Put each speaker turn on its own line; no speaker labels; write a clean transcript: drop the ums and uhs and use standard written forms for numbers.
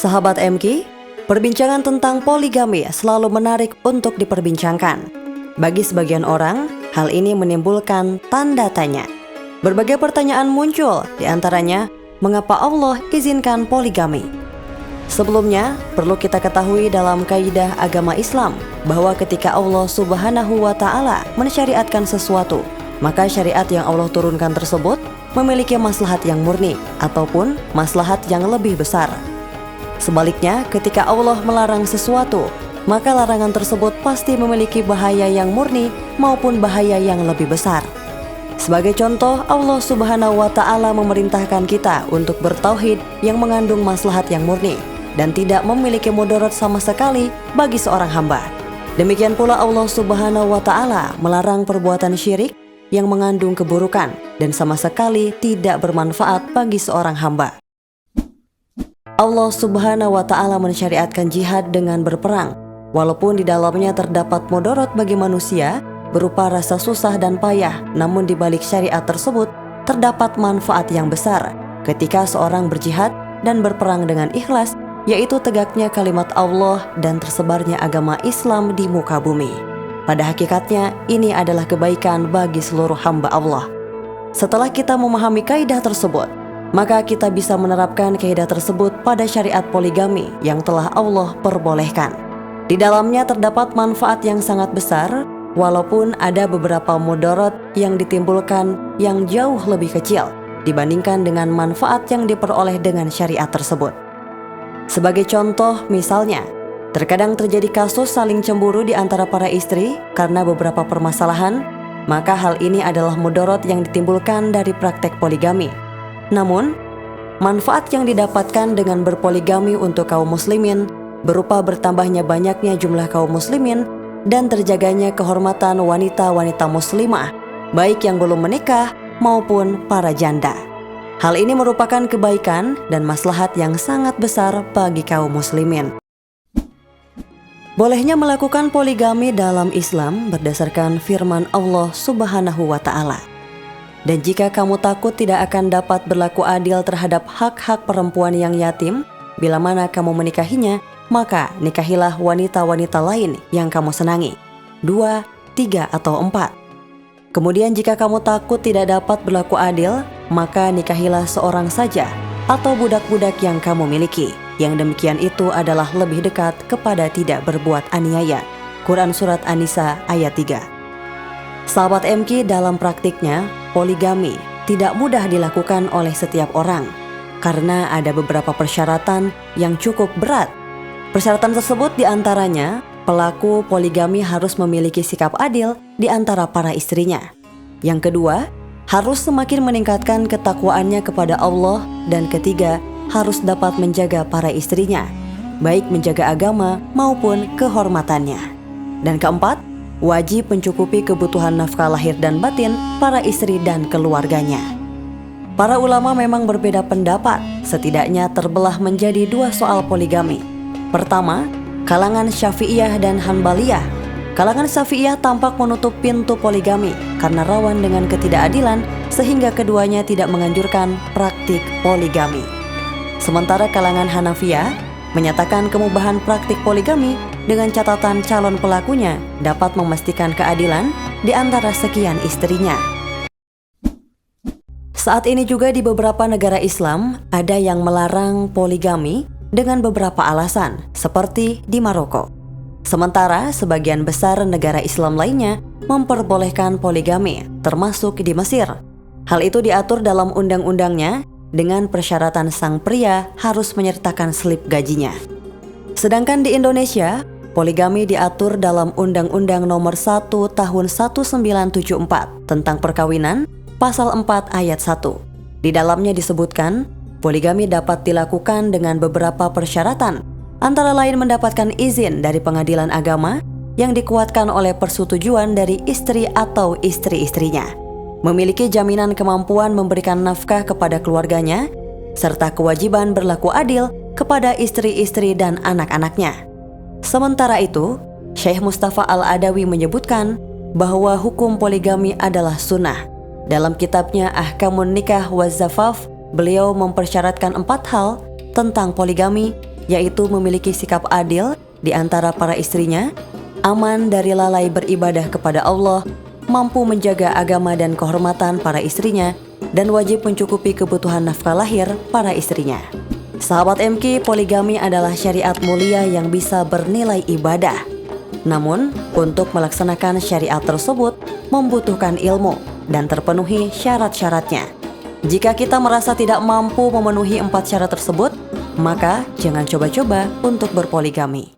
Sahabat MK, perbincangan tentang poligami selalu menarik untuk diperbincangkan. Bagi sebagian orang, hal ini menimbulkan tanda tanya. Berbagai pertanyaan muncul, diantaranya, mengapa Allah izinkan poligami? Sebelumnya, perlu kita ketahui dalam kaidah agama Islam bahwa ketika Allah Subhanahu wa Ta'ala mensyariatkan sesuatu, maka syariat yang Allah turunkan tersebut memiliki maslahat yang murni ataupun maslahat yang lebih besar. Sebaliknya, ketika Allah melarang sesuatu, maka larangan tersebut pasti memiliki bahaya yang murni maupun bahaya yang lebih besar. Sebagai contoh, Allah Subhanahu wa Ta'ala memerintahkan kita untuk bertauhid yang mengandung maslahat yang murni dan tidak memiliki mudarat sama sekali bagi seorang hamba. Demikian pula Allah Subhanahu wa Ta'ala melarang perbuatan syirik yang mengandung keburukan dan sama sekali tidak bermanfaat bagi seorang hamba. Allah Subhanahu wa Ta'ala mensyariatkan jihad dengan berperang, walaupun di dalamnya terdapat mudarat bagi manusia berupa rasa susah dan payah, namun di balik syariat tersebut terdapat manfaat yang besar ketika seorang berjihad dan berperang dengan ikhlas, yaitu tegaknya kalimat Allah dan tersebarnya agama Islam di muka bumi. Pada hakikatnya, ini adalah kebaikan bagi seluruh hamba Allah. Setelah kita memahami kaidah tersebut, maka kita bisa menerapkan kaidah tersebut pada syariat poligami yang telah Allah perbolehkan. Di dalamnya terdapat manfaat yang sangat besar, walaupun ada beberapa mudarat yang ditimbulkan yang jauh lebih kecil dibandingkan dengan manfaat yang diperoleh dengan syariat tersebut. Sebagai contoh, misalnya, terkadang terjadi kasus saling cemburu di antara para istri karena beberapa permasalahan, maka hal ini adalah mudarat yang ditimbulkan dari praktek poligami. Namun, manfaat yang didapatkan dengan berpoligami untuk kaum muslimin berupa bertambahnya banyaknya jumlah kaum muslimin dan terjaganya kehormatan wanita-wanita muslimah, baik yang belum menikah maupun para janda. Hal ini merupakan kebaikan dan maslahat yang sangat besar bagi kaum muslimin. Bolehnya melakukan poligami dalam Islam berdasarkan firman Allah Subhanahu wa Ta'ala. Dan jika kamu takut tidak akan dapat berlaku adil terhadap hak-hak perempuan yang yatim, bila mana kamu menikahinya, maka nikahilah wanita-wanita lain yang kamu senangi, 2, 3, atau 4. Kemudian jika kamu takut tidak dapat berlaku adil, maka nikahilah seorang saja atau budak-budak yang kamu miliki. Yang demikian itu adalah lebih dekat kepada tidak berbuat aniaya. Quran Surat An-Nisa ayat 3. Sahabat MK, dalam praktiknya, poligami tidak mudah dilakukan oleh setiap orang karena ada beberapa persyaratan yang cukup berat. Persyaratan tersebut diantaranya, pelaku poligami harus memiliki sikap adil di antara para istrinya. Yang kedua, harus semakin meningkatkan ketakwaannya kepada Allah. Dan ketiga, harus dapat menjaga para istrinya, baik menjaga agama maupun kehormatannya. Dan keempat, wajib mencukupi kebutuhan nafkah lahir dan batin para istri dan keluarganya. Para ulama memang berbeda pendapat, setidaknya terbelah menjadi 2 soal poligami. Pertama, kalangan Syafi'iyah dan Hanbaliyah. Kalangan Syafi'iyah tampak menutup pintu poligami karena rawan dengan ketidakadilan, sehingga keduanya tidak menganjurkan praktik poligami. Sementara kalangan Hanafiyah menyatakan kemubahan praktik poligami dengan catatan calon pelakunya dapat memastikan keadilan di antara sekian istrinya. Saat ini juga di beberapa negara Islam ada yang melarang poligami dengan beberapa alasan, seperti di Maroko. Sementara sebagian besar negara Islam lainnya memperbolehkan poligami, termasuk di Mesir. Hal itu diatur dalam undang-undangnya dengan persyaratan sang pria harus menyertakan slip gajinya. Sedangkan di Indonesia, poligami diatur dalam Undang-Undang Nomor 1 Tahun 1974 tentang perkawinan, Pasal 4 Ayat 1. Di dalamnya disebutkan, poligami dapat dilakukan dengan beberapa persyaratan, antara lain mendapatkan izin dari pengadilan agama yang dikuatkan oleh persetujuan dari istri atau istri-istrinya, memiliki jaminan kemampuan memberikan nafkah kepada keluarganya, serta kewajiban berlaku adil kepada istri-istri dan anak-anaknya. Sementara itu, Syekh Mustafa Al-Adawi menyebutkan bahwa hukum poligami adalah sunnah. Dalam kitabnya Ahkamun Nikah wa Zafaf, beliau mempersyaratkan 4 hal tentang poligami, yaitu memiliki sikap adil di antara para istrinya, aman dari lalai beribadah kepada Allah, mampu menjaga agama dan kehormatan para istrinya, dan wajib mencukupi kebutuhan nafkah lahir para istrinya. Sahabat MK, poligami adalah syariat mulia yang bisa bernilai ibadah. Namun, untuk melaksanakan syariat tersebut membutuhkan ilmu dan terpenuhi syarat-syaratnya. Jika kita merasa tidak mampu memenuhi 4 syarat tersebut, maka jangan coba-coba untuk berpoligami.